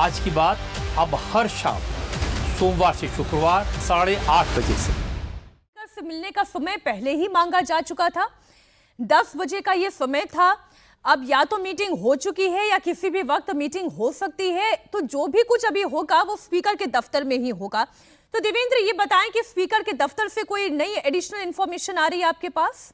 आज की बात अब हर शाम सोमवार से शुक्रवार 8:30 बजे से मिलने का समय पहले ही मांगा जा चुका था। 10 बजे का ये समय था। अब या तो मीटिंग हो चुकी है या किसी भी वक्त मीटिंग हो सकती है, तो जो भी कुछ अभी होगा वो स्पीकर के दफ्तर में ही होगा। तो देवेंद्र, ये बताएं कि स्पीकर के दफ्तर से कोई नई एडिशनल इंफॉर्मेशन आ रही है आपके पास?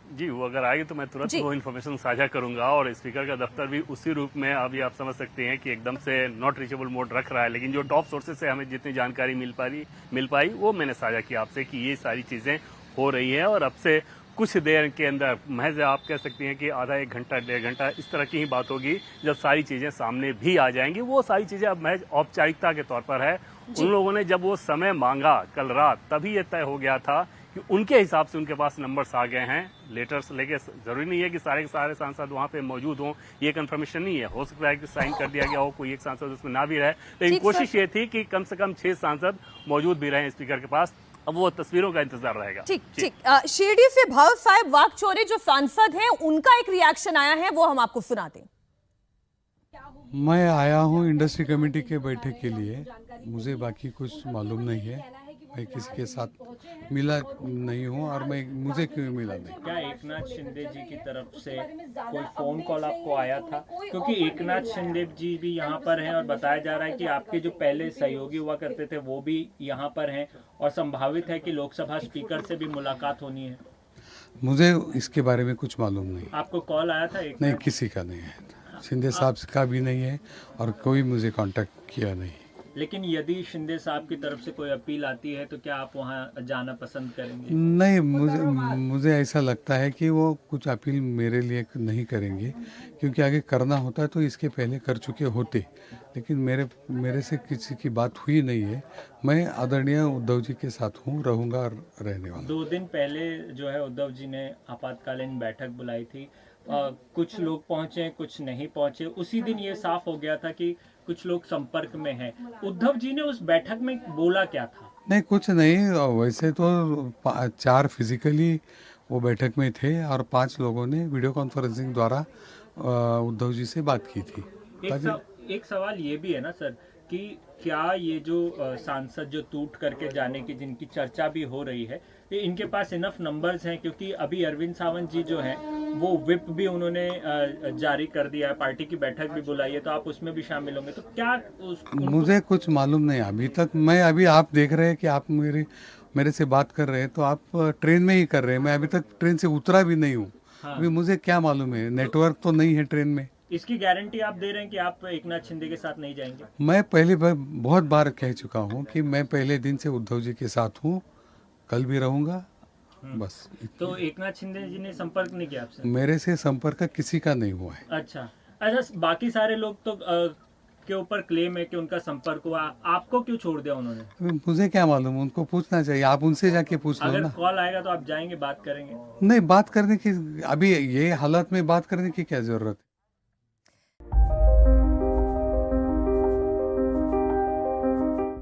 जी, वो अगर आएगी तो मैं तुरंत वो इन्फॉर्मेशन साझा करूंगा। और स्पीकर का दफ्तर भी उसी रूप में अभी आप समझ सकते हैं कि एकदम से नॉट रीचेबल मोड रख रहा है, लेकिन जो टॉप सोर्सेज से हमें जितनी जानकारी मिल पाई वो मैंने साझा की आपसे कि ये सारी चीजें हो रही हैं। और अब से कुछ देर के अंदर, महज आप कह सकती हैं कि आधा 1 घंटा 1.5 घंटा इस तरह की ही बात होगी जब सारी चीजें सामने भी आ जाएंगी। वो सारी चीजें अब महज औपचारिकता के तौर पर है। उन लोगों ने जब वो समय मांगा कल रात, तभी ये तय हो गया था कि उनके हिसाब से उनके पास नंबर्स आ गए हैं लेटर्स लेके। जरूरी नहीं है कि सारे के सारे सांसद वहां पे मौजूद हों, ये कंफर्मेशन नहीं है। हो सकता है कि साइन कर दिया गया हो, कोई एक सांसद उसमें ना भी रहे, लेकिन कोशिश ये थी कि कम से कम 6 सांसद मौजूद भी रहे स्पीकर के पास। अब वो तस्वीरों का इंतजार रहेगा। ठीक। शिरडी से भव साहब वाकचौरे जो सांसद हैं, उनका एक रिएक्शन आया है, वो हम आपको सुना दें। मैं आया हूँ इंडस्ट्री कमेटी के बैठक के लिए, मुझे बाकी कुछ मालूम नहीं है। मैं किसी के साथ मिला नहीं हूँ और मुझे क्यों मिला नहीं। क्या एकनाथ शिंदे जी की तरफ से कोई फोन कॉल आपको आया था? क्योंकि एकनाथ शिंदे जी भी यहाँ पर हैं और बताया जा रहा है कि आपके जो पहले सहयोगी हुआ करते थे वो भी यहाँ पर हैं और संभावित है कि लोकसभा स्पीकर से भी मुलाकात होनी है। मुझे इसके बारे में कुछ मालूम नहीं। आपको कॉल आया था? नहीं, किसी का नहीं है, शिंदे साहब का भी नहीं है और कोई मुझे कांटेक्ट किया नहीं। लेकिन यदि शिंदे साहब की तरफ से कोई अपील आती है तो क्या आप वहां जाना पसंद करेंगे? नहीं, मुझे ऐसा लगता है कि वो कुछ अपील मेरे लिए नहीं करेंगे, क्योंकि आगे करना होता तो इसके पहले कर चुके होते। लेकिन मेरे से किसी की बात हुई नहीं है। मैं आदरणीय उद्धव जी के साथ हूँ, रहूँगा और रहने वाला। 2 दिन पहले जो है उद्धव जी ने आपातकालीन बैठक बुलाई थी। कुछ लोग पहुंचे, कुछ नहीं पहुंचे। उसी दिन ये साफ हो गया था कि कुछ लोग संपर्क में हैं। उद्धव जी ने उस बैठक में बोला क्या था? नहीं, कुछ नहीं। वैसे तो 4 फिजिकली वो बैठक में थे और 5 लोगों ने वीडियो कॉन्फ्रेंसिंग द्वारा उद्धव जी से बात की थी। एक सवाल ये भी है ना सर कि क्या ये जो सांसद जो टूट करके जाने की जिनकी चर्चा भी हो रही है, ये इनके पास इनफ नंबर्स हैं? क्योंकि अभी अरविंद सावंत जी जो हैं वो विप भी उन्होंने जारी कर दिया है, पार्टी की बैठक भी बुलाई है, तो आप उसमें भी शामिल होंगे। तो क्या मुझे कुछ मालूम नहीं अभी तक। अभी आप देख रहे हैं कि आप मेरे से बात कर रहे हैं, तो आप ट्रेन में ही कर रहे हैं। मैं अभी तक ट्रेन से उतरा भी नहीं हूँ। हाँ। अभी मुझे क्या मालूम है, नेटवर्क तो नहीं है ट्रेन में। इसकी गारंटी आप दे रहे हैं कि आप एकनाथ शिंदे के साथ नहीं जाएंगे? मैं पहले बहुत बार कह चुका हूँ कि मैं पहले दिन से उद्धव जी के साथ हूँ, कल भी रहूंगा। बस। तो एकनाथ शिंदे जी ने संपर्क नहीं किया आपसे? मेरे से संपर्क किसी का नहीं हुआ है। अच्छा, बाकी सारे लोग तो के ऊपर क्लेम है कि उनका संपर्क हुआ, आपको क्यों छोड़ दिया उन्होंने? मुझे क्या मालूम, उनको पूछना चाहिए। आप उनसे जाके पूछ लो ना। अगर कॉल आएगा तो आप जाएंगे, बात करेंगे? नहीं, बात करने की अभी ये हालत में बात करने की क्या जरूरत है।